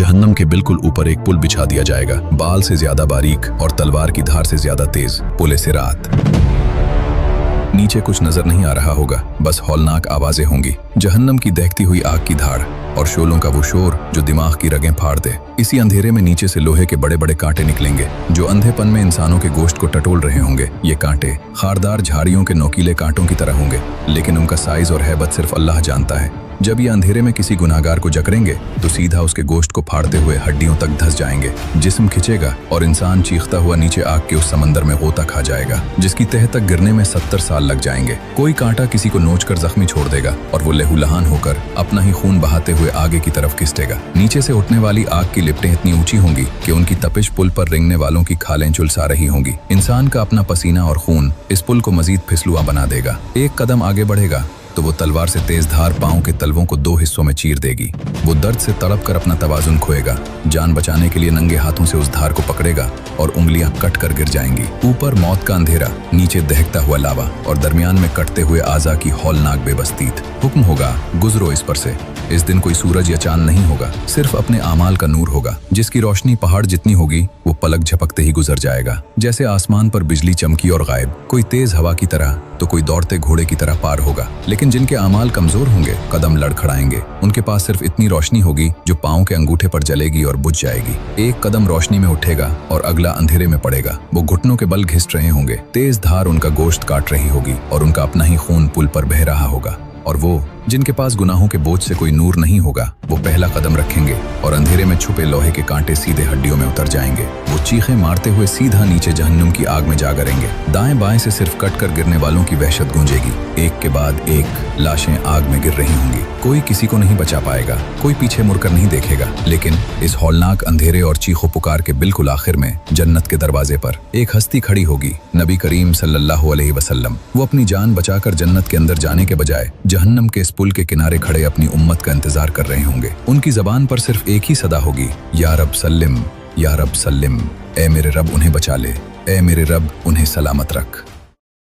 जहन्नम के बिल्कुल ऊपर एक पुल बिछा दिया जाएगा, बाल से ज्यादा बारीक और तलवार की धार से ज्यादा तेज। पुल सिरात। नीचे कुछ नजर नहीं आ रहा होगा, बस हौलनाक आवाजें होंगी, जहन्नम की दहकती हुई आग की धार और शोलों का वो शोर जो दिमाग की रगें फाड़ दे। इसी अंधेरे में नीचे से लोहे के बड़े बड़े कांटे निकलेंगे जो अंधेपन में इंसानों के गोश्त को टटोल रहे होंगे। ये कांटे खारदार झाड़ियों के नोकीले कांटों की तरह होंगे, लेकिन उनका साइज और हैबत सिर्फ अल्लाह जानता है। जब ये अंधेरे में किसी गुनाहगार को जकड़ेंगे तो सीधा उसके गोश्त को फाड़ते हुए हड्डियों तक धंस जाएंगे। जिस्म खिंचेगा और इंसान चीखता हुआ नीचे आग के उस समंदर में गोता खा जाएगा जिसकी तह तक गिरने में 70 साल लग जाएंगे। कोई कांटा किसी को नोचकर जख्मी छोड़ देगा और वो लहूलुहान होकर अपना ही खून बहाते हुए आगे की तरफ खिसटेगा। नीचे से उठने वाली आग की लिपटें इतनी ऊंची होंगी कि उनकी तपिश पुल पर रेंगने वालों की खालें झुलसा रही होंगी। इंसान का अपना पसीना और खून इस पुल को मजीद फिसलुआ बना देगा। एक कदम आगे बढ़ेगा तो वो तलवार से तेज धार पांव के तलवों को 2 हिस्सों में चीर देगी। वो दर्द से तड़प कर अपना तवाजुन खोएगा, जान बचाने के लिए नंगे हाथों से उस धार को पकड़ेगा और उंगलियां कट कर गिर जाएंगी। ऊपर मौत का अंधेरा, नीचे दहकता हुआ लावा और दरमियान में कटते हुए आज़ा की हौलनाक बेबस्तीत। हुक्म होगा, गुजरो इस पर से। इस दिन कोई सूरज या चांद नहीं होगा, सिर्फ अपने आमाल का नूर होगा, जिसकी रोशनी पहाड़ जितनी होगी वो पलक झपकते ही गुजर जाएगा। जैसे आसमान पर बिजली चमकी और गायब, कोई तेज हवा की तरह तो कोई दौड़ते घोड़े की तरह पार होगा। लेकिन जिनके आमाल कमजोर होंगे, कदम लड़खड़ाएंगे, उनके पास सिर्फ इतनी रोशनी होगी जो पांव के अंगूठे पर जलेगी और बुझ जाएगी। एक कदम रोशनी में उठेगा और अगला अंधेरे में पड़ेगा। वो घुटनों के बल घिस रहे होंगे, तेज धार उनका गोश्त काट रही होगी और उनका अपना ही खून पुल पर बह रहा होगा। और वो जिनके पास गुनाहों के बोझ से कोई नूर नहीं होगा, वो पहला कदम रखेंगे और अंधेरे में छुपे लोहे के कांटे सीधे हड्डियों में उतर जाएंगे। वो चीखें मारते हुए सीधा नीचे जहन्नुम की आग में जा गिरेंगे। दाएं बाएं से सिर्फ कट कर गिरने वालों की वहशत गूंजेगी। एक के बाद एक लाशें आग में गिर रही होंगी। कोई किसी को नहीं बचा पाएगा, कोई पीछे मुड़कर नहीं देखेगा। लेकिन इस हौलनाक अंधेरे और चीखों पुकार के बिल्कुल आखिर में जन्नत के दरवाजे पर एक हस्ती खड़ी होगी, नबी करीम सल्लल्लाहु अलैहि वसल्लम। वो अपनी जान बचाकर जन्नत के अंदर जाने के बजाय जहन्नम के इस पुल के किनारे खड़े अपनी उम्मत का इंतजार कर रहे होंगे। उनकी जबान पर सिर्फ एक ही सदा होगी, या रब सल्लिम, या रब सल्लिम। ए मेरे रब उन्हें बचा ले, ए मेरे रब उन्हें सलामत रख।